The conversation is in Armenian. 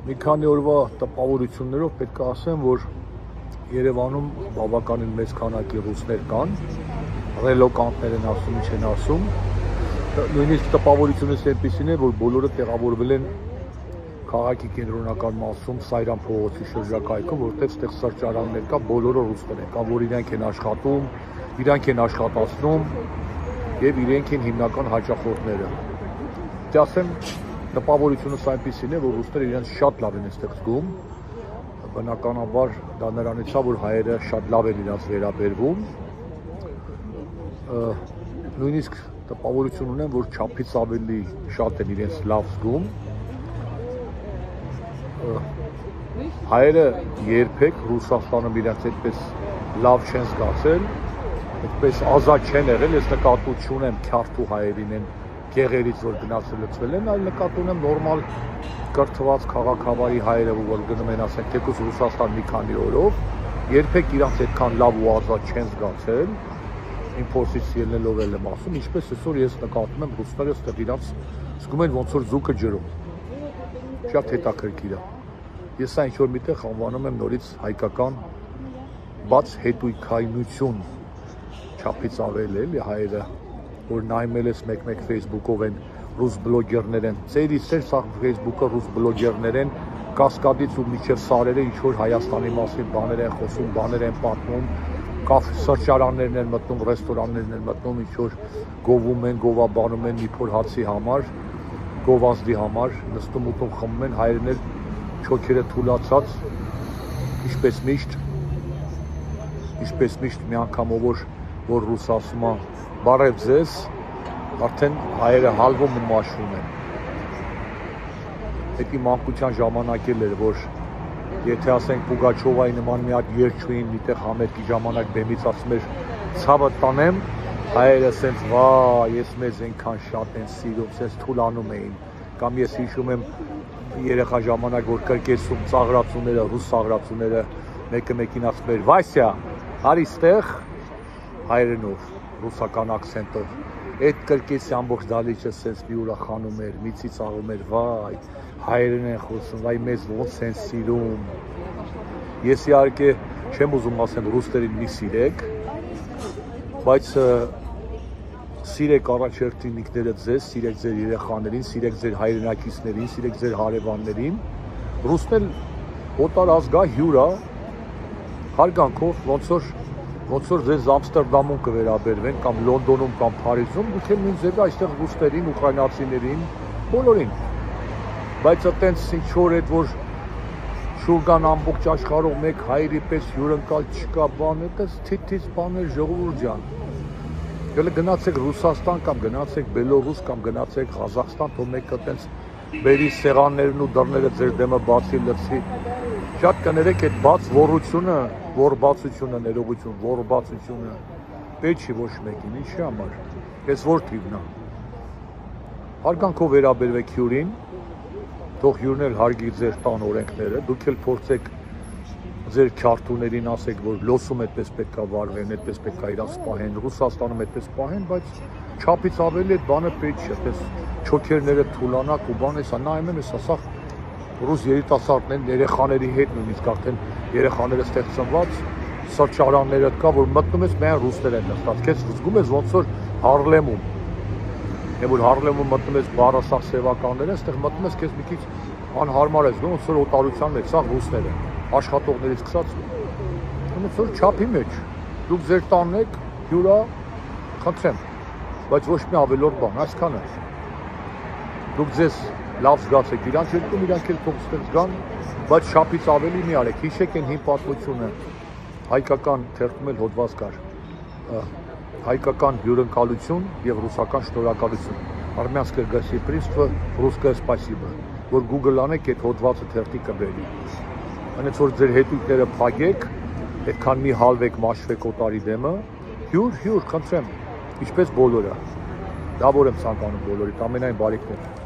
Մի քանի օրվա տպավորություններով պետք է ասեմ, որ Երևանում բավականին մեծ քանակի ռուսներ կան, ռելոկանտներ են ասում, ինչ են ասում, նույնիսկ տպավորությունից այնպիսին է, որ բոլորը տեղավորվել են քաղաքի կենտրոնական մասում Սայրան փողոցի շրջակայքում, որտեղ ստեղ սրճարաններ կա, բոլորը ռուսներ են, կամ որ իրենք են աշխատում, իրանք են աշխատացնում եւ իրենք են հիմնական հաճախորդները։ Դե ասեմ, տպավորությունս այնպիսին է, որ ռուսները իրենց շատ լավ են այստեղ զգում, բնականաբար դա նրանից է, որ հայերը շատ լավ են իրենց վերաբերվում, նույնիսկ տպավորություն ունեմ, որ չափից ավելի շատ են իրենց լավ զգում, հայերը երբեք Ռուսաստանում իրենց այդպես լավ չեն զգացել, այդպես ազատ չեն եղել, ես նկատի չունեմ քյարթու հայերին են գեղերից, որ գնացել լծվել են, այլ նկատի ունեմ նորմալ կրթված քաղաքավարի հայերը, որ գնում են, ասենք, թեկուզ Ռուսաստան մի քանի օրով, երբեք իրանց այդքան լավ ու ազատ չեն զգացել, իմ փորձից ելնելով էլ եմ ասում, ինչպես այսօր ես նկատում եմ ռուսները այստեղ իրանց զգում են ոնց որ ձուկը ջրում, շատ հետաքրքիր է։ Ես այն ինչ-որ միտեղ անվանում եմ նորից հայկական բաց հետույքայնություն, չափից ավել էլի հայերը, որ նայմել ես մեկ-մեկ Facebook-ով են ռուս բլոգերներ են, ծերից ծեր սա Facebook-ը ռուս բլոգերներ են, կասկադից ու միջև սարերը ինչ-որ Հայաստանի մասին բաներ են խոսում, բաներ են պատմում, սրճարաններն են մտնում, ռեստորաններն են մտնում, ինչ-որ գովում են, գովաբանում են մի փոր հացի համար, գովազդի համար, նստում ուտում խմում են, հայերն էլ չոքերը թուլացած, ինչպես միշտ մի անգամով որ ռուս ասում է բարև ձեզ, արդեն հայերը հալվում ու մաշվում են։ Դա մանկության ժամանակ էր, որ եթե ասենք Պուգաչովայի նման մի հատ երգչուհին միտեղ համերգի ժամանակ բեմից ասում էր ցավը տանեմ, հայերը ասենց վա, ես մեզ այնքան շատ են սիրում, ասենց թուլանում էին, կամ ես հիշում եմ երեխա ժամանակ, որ կրկեսում ծաղրացուները, ռուս ծաղրացուները, մեկը մեկին ասում էր Վասյա, արի ստեղ, հայերենով, ռուսական ակցենտով, այդ կրկեսի ամբողջ դալիճը ասենց մի ուրախանում էր, միցի ծաղում էր, վայ, հայերեն են խոսում, վայ մեզ ոնց են սիրում, ես իհարկե չեմ ուզում ասեմ ռուսներին մի սիրեք, բայց սիրեք առաջերտին ինքներդ ձեզ, սիրեք ձեր երեխաներին, սիրեք ձեր հայրենակիցներին, սիրեք ձեր հարևաններին, ռուսն էլ օտար ազգա հյուր է, հարգանքով, ոնց որ ձեզ Ամստերդամում կվերաբերվեն, կամ Լոնդոնում, կամ Փարիզում, դուք էլ նույն ձևի այստեղ ռուսներին, ուկրաինացիներին, բոլորին, բայց այտենց ինչ-որ այդ որ շուրգան ամբողջ աշխարհով մեկ հայերի պես հյուրընկալ չկա բան, այդպես թիթիզ բաներ ժողովուրդ ջան։ Գալը գնացեք Ռուսաստան կամ գնացեք Բելորուս կամ գնացեք Ղազախստան, թող մեկ այտենց բերի սեղաններն ու դռները ձեր դեմը բացի լցի։ Շատ կներեք այդ բաց ոռությունը, ոռբացությունը, ներողություն, ոռբացությունը պետք չի ոչ մեկին, ինչի համար։ Ես որ թիվն է։ Հարգանքով վերաբերվեք հյուրին, թող հյուրն էլ հարգի ձեր տան օրենքները, դուք էլ փորձեք ձեր քյարթուներին ասեք, որ լոսում այդպես պետք է վարվեն, այդպես պետք է իրաց պահեն, Ռուսաստանում այդպես պահեն, բայց չափից ավելի այդ բանը պետք չէ, այդպես չոքերները թուլանակ ու բան էսա, նայում եմ էսա, սա ռուս երիտասարդներն երեխաների հետ նույնիսկ արդեն երեխաները ստեղ ծնված, սրճարանները կա, որ մտնում ես միայն ռուսներ են նստած, քեզ զգում ես ոնց որ Հարլեմում, որ Հարլեմում մտնում ես բառասախ սևականները, այստեղ մտնում ես քեզ մի քիչ անհարմար ես զգում, ոնց որ օտարության մեջ, սա ռուսներ են, աշխատողներից սկսած, ոնց որ չափի մեջ, դուք ձեր տանն եք, հյուրա, խնդրեմ, բայց ոչ մի ավելորդ բան, այսքանը, դուք ձեզ լավ զգացեք, իրանք երկում, իրանք էլ թող ստեղ զգան, բայց չափից ավելի մի արեք, հիշեք են հին պատմությունը, հայկական թերթում էլ հոդված կար, հայկական հյուրընկալություն և ռուսական շնորհակալություն, արմյանսկое гостеприимство, ռուսское спасибо, որ Google անեք այդ հոդվածը թերթի կբերի, այնց որ ձեր հետույքները փակեք, այդքան մի հալվեք, մաշվեք օտարի դեմը, հյուր, խնդրեմ, ինչպես բոլորը, դա որ եմ ցանկանում բոլորիդ, ամենայն բարիքներ։